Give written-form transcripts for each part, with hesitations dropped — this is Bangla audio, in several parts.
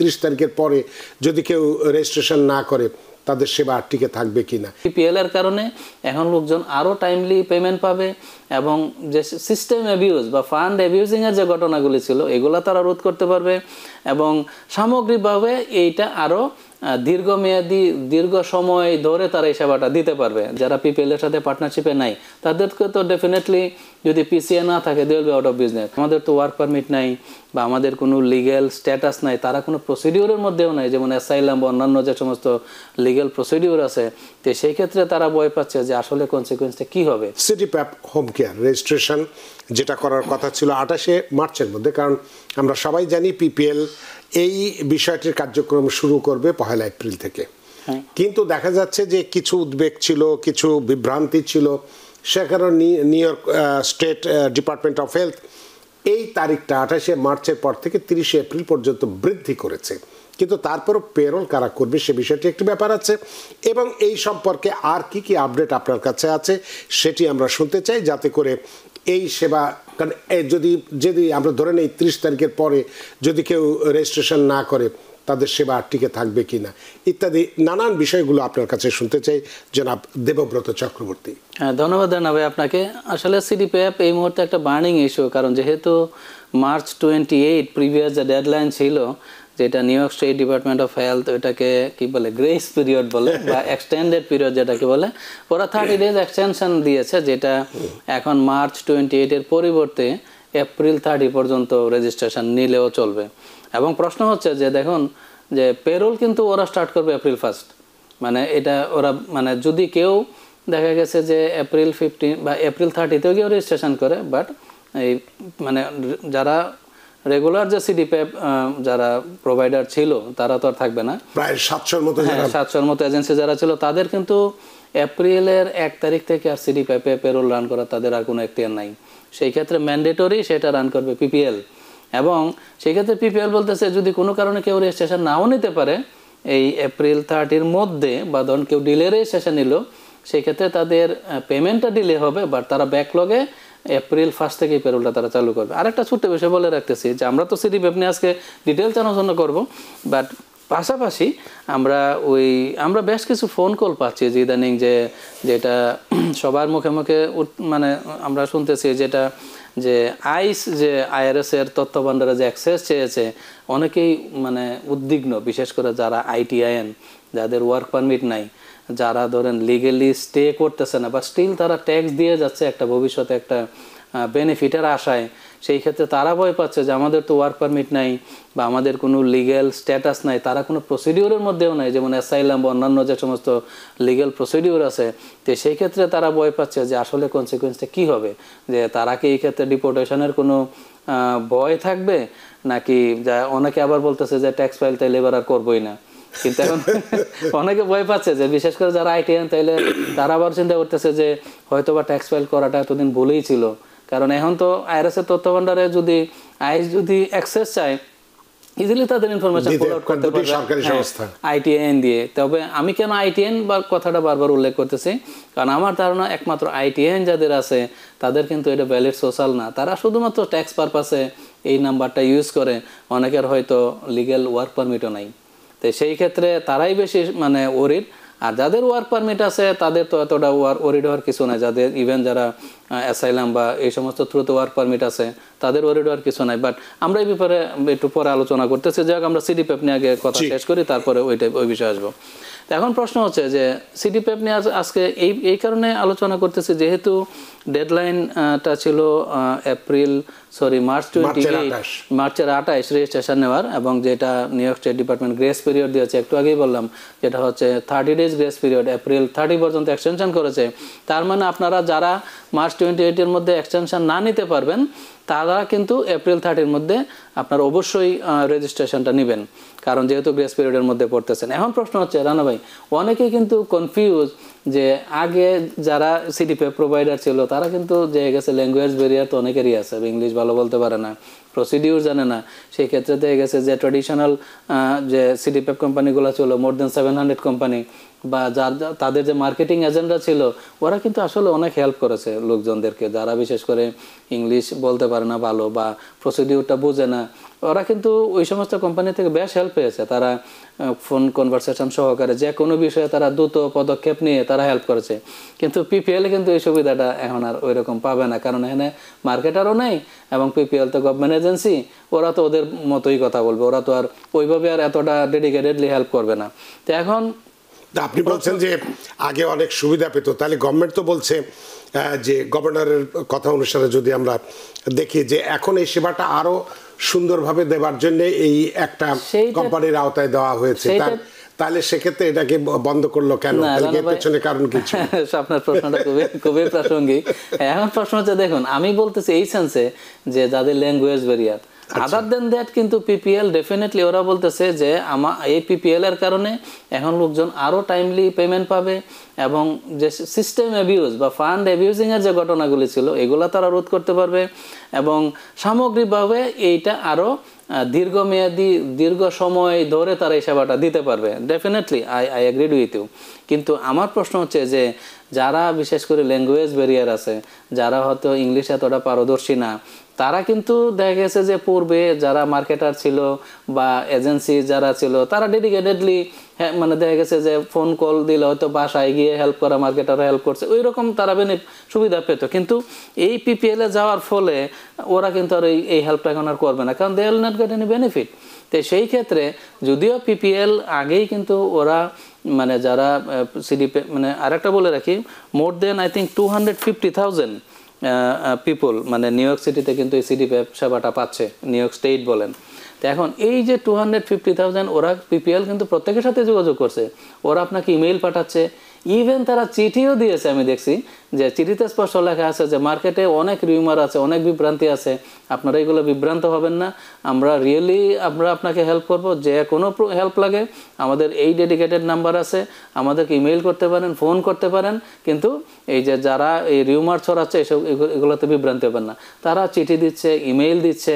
30 তারিখের পরে যদি কেউ রেজিস্ট্রেশন না করে তাদের সেবা টিকে থাকবে কিনা? পিপিএল এর কারণে এখন লোকজন আরো টাইমলি পেমেন্ট পাবে এবং যে সিস্টেম অ্যাবিউজ বা ফান্ড অ্যাবিউজিং এর যে ঘটনাগুলি ছিল এগুলা তারা রোধ করতে পারবে এবং সামগ্রিকভাবে এইটা আরো দীর্ঘমেয়াদী দীর্ঘ সময় ধরে তারা এই সেবাটা দিতে পারবে। যারা পিপিএল এর সাথে পার্টনারশিপে নাই তাদেরকে তো ডেফিনেটলি যদি পিসিএ না থাকে they will be out of business. আমাদের তো ওয়ার্ক পারমিট নাই বা আমাদের কোনো লিগ্যাল স্ট্যাটাস নাই, তারা কোনো প্রসিডিউরের মধ্যেও নাই, যেমন অ্যাসাইলাম বা অন্যান্য যে সমস্ত লিগ্যাল প্রসিডিউর আছে, তো সেই ক্ষেত্রে তারা ভয় পাচ্ছে যে আসলে কনসিকুয়েন্সটা কি হবে। সিটিপ্যাপ হোম কেয়ার রেজিস্ট্রেশন যেটা করার কথা ছিল 28শে মার্চের মধ্যে, কারণ আমরা সবাই জানি পিপিএল এই বিষয়টির কার্যক্রম শুরু করবে 1 এপ্রিল থেকে। কিন্তু দেখা যাচ্ছে যে কিছু উদ্বেগ ছিল, কিছু বিভ্রান্তি ছিল, সে কারণে new York state department of health এই তারিখটা 28শে মার্চের পর থেকে 30শে এপ্রিল পর্যন্ত বৃদ্ধি করেছে। কিন্তু তারপরও পেরোল কারা করবে সে বিষয়টি একটি ব্যাপার আছে এবং এই সম্পর্কে আর কি কি আপডেট আপনার কাছে আছে সেটি আমরা শুনতে চাই, যাতে করে এই সেবা, কারণ যদি আমরা ধরে নেই 30 তারিখের পরে যদি কেউ রেজিস্ট্রেশন না করে তাদের সেবা টিকে থাকবে কিনা ইত্যাদি নানান বিষয়গুলো আপনার কাছে শুনতে চাই জনাব দেবব্রত চক্রবর্তী। হ্যাঁ, ধন্যবাদ জানাবে আপনাকে। আসলে সিডিপিএফ এই মুহূর্তে একটা বার্নিং ইস্যু, কারণ যেহেতু মার্চ 28 প্রিভিয়াস যে ডেডলাইন ছিল, যেটা new York state department of health এটাকে কি বলে গ্রেস পিরিয়ড বলে বা এক্সটেন্ডেড পিরিয়ড যেটাকে বলে, ওরা 30 ডেজ এক্সটেনশন দিয়েছে, যেটা এখন মার্চ 28 এর পরিবর্তে এপ্রিল 30 পর্যন্ত রেজিস্ট্রেশন নিলেও চলবে। এবং প্রশ্ন হচ্ছে যে দেখুন যে পেরোল কিন্তু ওরা স্টার্ট করবে এপ্রিল 1 মানে এটা ওরা মানে যদি কেউ দেখা গেছে যে এপ্রিল 15 বা এপ্রিল 30তেও কেউ রেজিস্ট্রেশন করে, বাট এই মানে যারা রেগুলার যে সিডিপিএফ যারা প্রোভাইডার ছিল তারা তো আর থাকবে না, প্রায় 700-র মতো 700-র মতো এজেন্সি যারা ছিল তাদের কিন্তু এপ্রিলের 1 তারিখ থেকে আর সিডিপিএফ পেরোল রান করা তাদের আর কোনো এখতিয়ার নাই। সেই ক্ষেত্রে ম্যান্ডেটরি সেটা রান করবে পিপিএল, এবং সেই ক্ষেত্রে পিপিএল বলতেছে যদি কোনো কারণে কেউ রেজিস্ট্রেশন নাও নিতে পারে এই এপ্রিল 30-র মধ্যে, বা ধরুন কেউ ডিলে রেজিস্ট্রেশন নিল, সেই ক্ষেত্রে তাদের পেমেন্টটা ডিলে হবে, বাট তারা ব্যাকলগে এপ্রিল 1 থেকে পেরোলটা তারা চালু করবে। আরেকটা ছোট্ট বিষয় বলে রাখতেছি যে আমরা তো সিডিপিএফ নিয়ে আজকে ডিটেলস আলোচনা করবো, বাট পাশাপাশি আমরা বেশ কিছু ফোন কল পাচ্ছি যে ইদানিং যেটা সবার মুখে মুখে মানে আমরা শুনতেছি যেটা যে আইআরএস এর তথ্য ভান্ডারে যে অ্যাক্সেস চেয়েছে, অনেকেই মানে উদ্বিগ্ন, বিশেষ করে যারা আইটিআইএন, যাদের ওয়ার্ক পারমিট নাই, যারা ধরেন লিগেলি স্টে করতেছে না বা স্টিল তারা ট্যাক্স দিয়ে যাচ্ছে একটা ভবিষ্যতে একটা বেনিফিটের আশায়, সেই ক্ষেত্রে তারা ভয় পাচ্ছে যে আমাদের তো ওয়ার্ক পারমিট নাই বা আমাদের কোনো লিগ্যাল স্ট্যাটাস নাই, তারা কোনো প্রসিডিউরের মধ্যেও নাই, যেমন অ্যাসাইলাম বা অন্যান্য যে সমস্ত লিগ্যাল প্রসিডিউর আছে, তো সেই ক্ষেত্রে তারা ভয় পাচ্ছে যে আসলে কনসিকুয়েন্সটা কি হবে, যে তারা কি এই ক্ষেত্রে ডিপোর্টেশনের কোনো ভয় থাকবে নাকি, যা অনেকে আবার বলতেছে যে ট্যাক্স ফাইল তাইলে এবার আর করবোই না। কিন্তু এখন অনেকে ভয় পাচ্ছে যে বিশেষ করে যারা আইটিআইএন তাইলে তারা আবার চিন্তা করতেছে যে হয়তো বা ট্যাক্স ফাইল করাটা এতদিন ভুলেই ছিল, কারণ এখন তো আইআরএস এর তথ্য ভান্ডারে যদি আইএস যদি অ্যাক্সেস চায় ইজিলি তাদের ইনফরমেশন পুল আউট করতে পারবে আইটিএন দিয়ে। তবে আমি কেন আইটিএন বা কথাটা বারবার উল্লেখ করতেছি, কারণ আমার ধারণা একমাত্র আইটিএন যাদের আছে তাদের কিন্তু এটা ভ্যালিড সোশ্যাল না, তারা শুধুমাত্র ট্যাক্স পারপাসে এই নাম্বারটা ইউজ করে, অনেকের হয়তো লিগ্যাল ওয়ার্ক পারমিটও নাই, তো সেই ক্ষেত্রে তারাই বেশি মানে ওরিড। আর যাদের ওয়ার্ক পারমিট আছে তাদের তো এতটা ওরিড হওয়ার কিছু নাই, যাদের ইভেন যারা অ্যাসাইলাম বা এই সমস্ত থ্রুতে ওয়ার্ক পারমিট আছে তাদের ওরিড হওয়ার কিছু নাই। বাট আমরা এই ব্যাপারে একটু পরে আলোচনা করতেছি, যাক আমরা সিডিপিএফ নিয়ে আগে কথা শেষ করি, তারপরে ওই বিষয়ে আসবো। এখন প্রশ্ন হচ্ছে যে সিডিপিএফ নিয়ে আজকে এই কারণে আলোচনা করতেছি যেহেতু ডেডলাইনটা ছিল মার্চ 28, মার্চের 28 রেজিস্ট্রেশন নেওয়ার, এবং যেটা new York state department grace period দিয়েছে, একটু আগেই বললাম যেটা হচ্ছে 30 ডেজ গ্রেস পিরিয়ড এপ্রিল 30 পর্যন্ত এক্সটেনশন করেছে। তার মানে আপনারা যারা মার্চ 28 এর মধ্যে এক্সটেনশন না নিতে পারবেন তারা কিন্তু এপ্রিল 30-র মধ্যে আপনারা অবশ্যই রেজিস্ট্রেশনটা নেবেন, কারণ যেহেতু গ্রেস পিরিয়ডের মধ্যে পড়তেছেন। এখন প্রশ্ন হচ্ছে রানা ভাই, অনেকেই কিন্তু কনফিউজ যে আগে যারা সিডিপিএফ প্রোভাইডার ছিল তারা কিন্তু যে গেছে ল্যাঙ্গুয়েজ ব্যারিয়ার তো অনেকেরই আছে, ইংলিশ ভালো বলতে পারে না, প্রসিডিউর জানে না, সেই ক্ষেত্রে দেখা গেছে যে ট্র্যাডিশনাল যে সিডিপিএফ কোম্পানিগুলো ছিল মোর দেন 700 কোম্পানি, বা তাদের যে মার্কেটিং এজেন্ডা ছিল ওরা কিন্তু আসলে অনেক হেল্প করেছে লোকজনদেরকে, যারা বিশেষ করে ইংলিশ বলতে পারে না ভালো বা প্রসিডিউরটা বোঝে না, ওরা কিন্তু ওই সমস্ত কোম্পানি থেকে বেশ হেল্প পেয়েছে। তারা ফোন কনভারসেশন সহকারে যে কোনো বিষয়ে তারা দ্রুত পদক্ষেপ নিয়ে তারা হেল্প করেছে। কিন্তু পিপিএল কিন্তু এই সুবিধাটা এখন আর ওই রকম পাবে না, কারণ এখানে মার্কেটারও নেই এবং পিপিএল তো গভর্নমেন্ট এজেন্সি, ওরা তো ওদের মতোই কথা বলবে, ওরা তো আর ওইভাবে আর এতটা ডেডিকেটেডলি হেল্প করবে না। তো এখন আপনি বলছেন যে আগে অনেক সুবিধা পেত, তাহলে গভর্নমেন্ট তো বলছে যে গভর্নরের কথা অনুসারে যদি আমরা দেখি যে এখন এই সেবাটা আরো সুন্দরভাবে দেওয়ার জন্য এই একটা কোম্পানির আওতায় দেওয়া হয়েছে, তাহলে সেক্ষেত্রে এটাকে বন্ধ করলো কেন? পেছনে কারণ কিছু? আপনার প্রশ্নটা খুবই প্রাসঙ্গিক। এখন প্রশ্ন হচ্ছে, দেখুন আমি বলতেছি এই সেন্সে যে যাদের language barrier, other than that কিন্তু পিপিএল ডেফিনেটলি ওরা বলতেছে যে এই পিপিএল এর কারণে এখন লোকজন আরো টাইমলি পেমেন্ট পাবে এবং যে সিস্টেম অ্যাবিউজ বা ফান্ড অ্যাবিউজিং এর যে ঘটনাগুলি ছিল এগুলা তারা রোধ করতে পারবে এবং সামগ্রিকভাবে এইটা আরো দীর্ঘমেয়াদী দীর্ঘ সময় ধরে তারা এই সেবাটা দিতে পারবে। Definitely I agreed with you. কিন্তু আমার প্রশ্ন হচ্ছে যে যারা বিশেষ করে ল্যাঙ্গুয়েজ ব্যারিয়ার আছে, যারা হয়তো ইংলিশ এতটা পারদর্শী না, তারা কিন্তু দেখা গেছে যে পূর্বে যারা মার্কেটার ছিল বা এজেন্সি যারা ছিল তারা ডেডিকেটেডলি মানে দেখা গেছে যে ফোন কল দিলে হয়তো বাসায় গিয়ে হেল্প করা, মার্কেটাররা হেল্প করছে, ওই রকম তারা সুবিধা পেত। কিন্তু এই পিপিএল এ যাওয়ার ফলে ওরা কিন্তু আর এই হেল্পটা এখন আর করবে না, কারণ they will not get any benefit. তো সেই ক্ষেত্রে যদিও পিপিএল আগেই কিন্তু ওরা মানে যারা সিডিপি মানে আরেকটা বলে রাখি, মোর দেন আই থিঙ্ক 250,000 পিপল মানে নিউ ইয়র্ক সিটিতে কিন্তু এই সিডিপি সেবাটা পাচ্ছে, নিউ ইয়র্ক স্টেট বলেন। তো এখন এই যে 250,000 ওরা পিপিএল কিন্তু প্রত্যেকের সাথে যোগাযোগ করছে, ওরা আপনাকে ইমেইল পাঠাচ্ছে, ইভেন তারা চিঠিও দিয়েছে। আমি দেখছি যে চিঠিতে স্পষ্ট লেখা আছে যে মার্কেটে অনেক রিউমার আছে, অনেক বিভ্রান্তি আছে, আপনারা এগুলো বিভ্রান্ত হবেন না, আমরা রিয়েলি আমরা আপনাকে হেল্প করব, যে কোনো হেল্প লাগে আমাদের এই ডেডিকেটেড নাম্বার আছে, আমাদেরকে ইমেইল করতে পারেন, ফোন করতে পারেন। কিন্তু এই যে যারা এই রিউমার ছড়াচ্ছে এগুলোতে বিভ্রান্তি হবেন না। তারা চিঠি দিচ্ছে, ইমেইল দিচ্ছে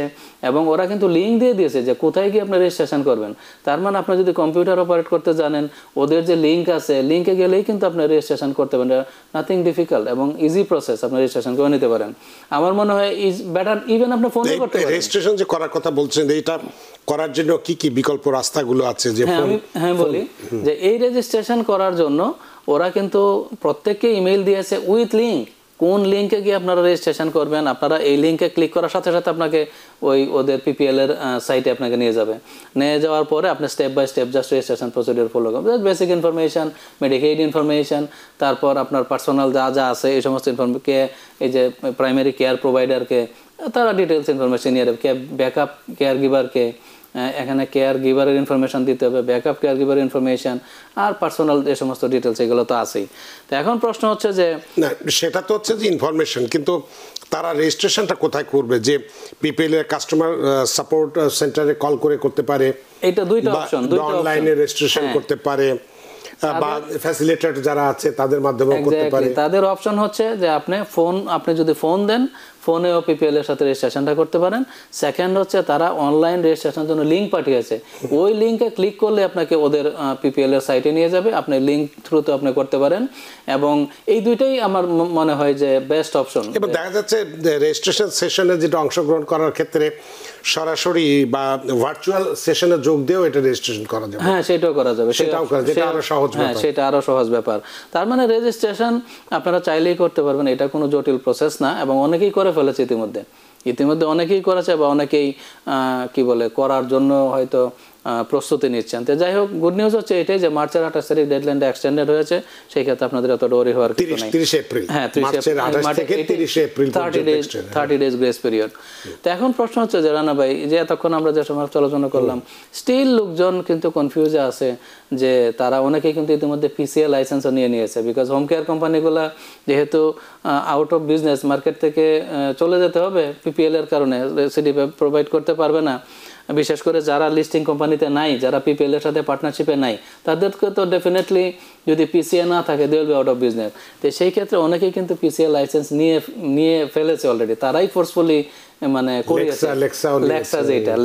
এবং ওরা কিন্তু লিঙ্ক দিয়ে দিয়েছে যে কোথায় গিয়ে আপনি রেজিস্ট্রেশন করবেন। তার মানে আপনি যদি কম্পিউটার অপারেট করতে জানেন, ওদের যে লিঙ্ক আছে, লিঙ্কে গেলেই কিন্তু আপনি রেজিস্ট্রেশন করতে পারেন, নাথিং ডিফিকাল্ট এবং ইজি প্রসেস, আপনি রেজিস্ট্রেশন করে নিতে পারেন। আমার মনে হয় ইজ বেটার, ইভেন আপনি ফোনে করতে পারেন। রেজিস্ট্রেশন যে করার কথা বলছেন, এইটা করার জন্য কি কি বিকল্প রাস্তাগুলো আছে? যে হ্যাঁ বলি যে এই রেজিস্ট্রেশন করার জন্য ওরা কিন্তু প্রত্যেককে ইমেইল দিয়েছে উইথ লিঙ্ক, কোন লিঙ্কে গিয়ে আপনারা রেজিস্ট্রেশন করবেন। আপনারা এই লিঙ্কে ক্লিক করার সাথে সাথে আপনাকে ওদের পিপিএল এর সাইটে আপনাকে নিয়ে যাবে। নিয়ে যাওয়ার পরে আপনি step by step just registration procedure follow করবেন, just basic information, medical information, তারপর আপনার পার্সোনাল যা যা আছে এই সমস্ত এই যে প্রাইমারি কেয়ার প্রোভাইডারকে তারা ডিটেলস ইনফরমেশন নিয়ে যাবে, ব্যাকআপ কেয়ার গিভারকে এখানে কেয়ার গিভারের ইনফরমেশন দিতে হবে, ব্যাকআপ কেয়ার গিভার ইনফরমেশন আর পার্সোনাল যে সমস্ত ডিটেলস এগুলো তো আছেই। তো এখন প্রশ্ন হচ্ছে যে না, সেটা তো হচ্ছে যে ইনফরমেশন, কিন্তু তারা রেজিস্ট্রেশনটা কোথায় করবে? যে পিপিএল এর কাস্টমার সাপোর্ট সেন্টারে কল করে করতে পারে, এটা দুইটা অপশন, অনলাইনে রেজিস্ট্রেশন করতে পারে, বা ফ্যাসিলিটেটর যারা আছে তাদের মাধ্যমে করতে পারে। তাদের অপশন হচ্ছে যে আপনি যদি ফোন দেন, ফোনেও পিপিএল এর সাথে রেজিস্ট্রেশনটা করতে পারেন। সেকেন্ড হচ্ছে তারা অনলাইন রেজিস্ট্রেশনের জন্য লিঙ্ক পাঠিয়েছে, ওই লিঙ্কে ক্লিক করলে আপনাকে ওদের পিপিএল এর সাইটে নিয়ে যাবে, আপনি লিঙ্ক থ্রুতে আপনি করতে পারেন। এবং এই দুইটাই আমার মনে হয় যে বেস্ট অপশন। এবার দেখা যাচ্ছে রেজিস্ট্রেশন সেশনে যেটা অংশগ্রহণ করার ক্ষেত্রে সরাসরি বা ভার্চুয়াল সেশনে যোগ দিয়েও এটা রেজিস্ট্রেশন করা যাবে। হ্যাঁ, সেটাও করা যাবে, সেটাও করা, যেটা আরো সহজ ব্যাপার। হ্যাঁ, সেটা আরো সহজ ব্যাপার। তার মানে রেজিস্ট্রেশন আপনারা চাইলেই করতে পারবেন, এটা কোনো জটিল প্রসেস না এবং অনেকেই করে ফেলেছে ইতিমধ্যে অনেকেই করেছে বা অনেকেই কি বলে করার জন্য হয়তো প্রস্তুতি নিচ্ছেন। তো যাই হোক, গুড নিউজ হচ্ছে এটাই যে মার্চের 28 তারিখ ডেডলাইনটা এক্সটেন্ডেড হয়েছে, সেই ক্ষেত্রে আপনাদের এত ডরি হওয়ার কিছু নাই। 30 এপ্রিল, হ্যাঁ 30 এপ্রিল 30 ডেজ গ্রেস পিরিয়ড। তো এখন প্রশ্ন হচ্ছে যে রানা ভাই, যে এতক্ষণ আমরা যে সময় আলোচনা করলাম, স্টিল লোকজন কিন্তু কনফিউজে আছে যে তারা অনেকেই কিন্তু ইতিমধ্যে পিসিএ লাইসেন্সও নিয়ে নিয়েছে, বিকজ হোম কেয়ার কোম্পানিগুলা যেহেতু আউট অফ বিজনেস, মার্কেট থেকে চলে যেতে হবে পিপিএল এর কারণে, সিডিপি প্রোভাইড করতে পারবে না। বিশেষ করে যারা লিস্টিং কোম্পানিতে নাই, যারা পিপিএল এর সাথে পার্টনারশিপে নাই, তাদেরকে তো ডেফিনেটলি যদি পিসিএ না থাকে they will be out of business. তো সেই ক্ষেত্রে অনেকেই কিন্তু পিসিএ লাইসেন্স নিয়ে ফেলেছে অলরেডি, তারাই ফোর্সফুলি মানে করিয়েছে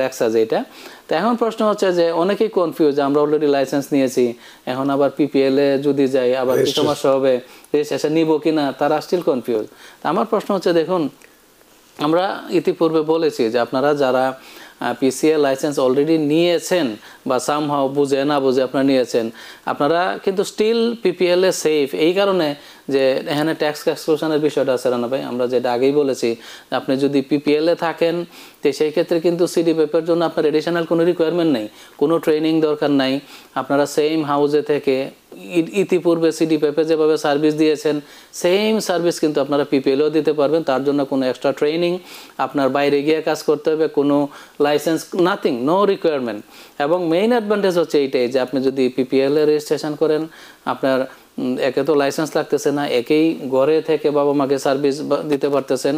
লেক্সা যেটা। তো এখন প্রশ্ন হচ্ছে যে অনেকেই কনফিউজ, আমরা অলরেডি লাইসেন্স নিয়েছি, এখন আবার পিপিএল এ যদি যাই আবার কি সমস্যা হবে, রেজিস্ট্রেশন নিব কিনা, তারা স্টিল কনফিউজ। আমার প্রশ্ন হচ্ছে, দেখুন আমরা ইতিপূর্বে বলেছি যে আপনারা যারা পিসিএ লাইসেন্স অলরেডি নিয়েছেন বা সামহাও বুঝে না বুঝে আপনারা নিয়েছেন, আপনারা কিন্তু স্টিল পিপিএল এ সেফ। এই কারণে যে এখানে ট্যাক্স এক্সক্লুশনের বিষয়টা আছে রানা ভাই, আমরা যেটা আগেই বলেছি, আপনি যদি পিপিএল এ থাকেন তো সেই ক্ষেত্রে কিন্তু সিডিপিএফের জন্য আপনার এডিশনাল কোনো রিকোয়ারমেন্ট নেই, কোনো ট্রেনিং দরকার নাই। আপনারা সেম হাউসে থেকে ইতিপূর্বে সিডিপিএফে যেভাবে সার্ভিস দিয়েছেন সেম সার্ভিস কিন্তু আপনারা পিপিএলও দিতে পারবেন। তার জন্য কোনো এক্সট্রা ট্রেনিং, আপনার বাইরে গিয়ে কাজ করতে হবে, কোনো লাইসেন্স, নাথিং, নো রিকোয়ারমেন্ট। এবং মেইন অ্যাডভান্টেজ হচ্ছে এইটাই যে আপনি যদি পিপিএল এ রেজিস্ট্রেশন করেন, আপনার একে তো লাইসেন্স লাগতেছে না, একেই ঘরে থেকে বাবা মাকে সার্ভিস দিতে পারতেছেন,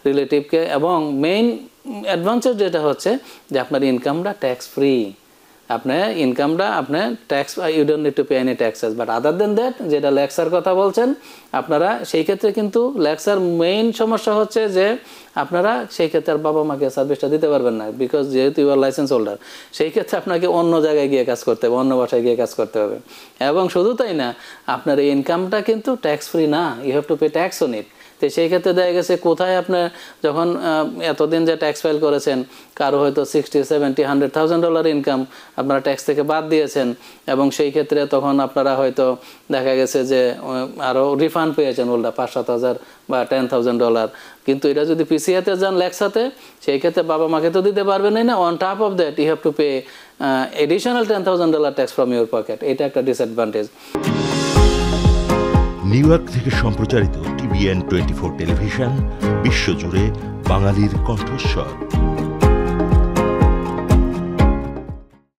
রিলেটিভকে, এবং মেইন অ্যাডভান্টেজ যেটা হচ্ছে যে আপনার ইনকামটা ট্যাক্স ফ্রি। আপনার ইনকামটা আপনার tax, you don't need to pay any taxes. But other than that, যেটা লেক্সার কথা বলছেন আপনারা, সেই ক্ষেত্রে কিন্তু লেক্সার মেইন সমস্যা হচ্ছে যে আপনারা সেই ক্ষেত্রে আর বাবা মাকে সার্ভিসটা দিতে পারবেন না, বিকজ যেহেতু ইউ আর লাইসেন্স হোল্ডার। সেই ক্ষেত্রে আপনাকে অন্য জায়গায় গিয়ে কাজ করতে হবে, অন্য বাসায় গিয়ে কাজ করতে হবে। এবং শুধু তাই না, আপনার এই ইনকামটা কিন্তু ট্যাক্স ফ্রি না, you have to pay tax on it. তো সেই ক্ষেত্রে দেখা গেছে কোথায় আপনার যখন এতদিন যে ট্যাক্স ফাইল করেছেন, কারো হয়তো $60, $70, $100,000 ইনকাম আপনারা ট্যাক্স থেকে বাদ দিয়েছেন, এবং সেই ক্ষেত্রে তখন আপনারা হয়তো দেখা গেছে যে আরও রিফান্ড পেয়েছেন উল্টা $5,000-7,000 বা $10,000। কিন্তু এটা যদি পিসিএতে যান লেক্সাতে, সেই ক্ষেত্রে বাবা মাকে তো দিতে পারবেনই না, on top of that you have to pay additional $10,000 tax from your pocket. এটা একটা ডিসঅ্যাডভান্টেজ। নিউ ইয়র্ক থেকে সম্প্রচারিত TVN 24 টেলিভিশন, বিশ্বজুড়ে বাঙালির কণ্ঠস্বর।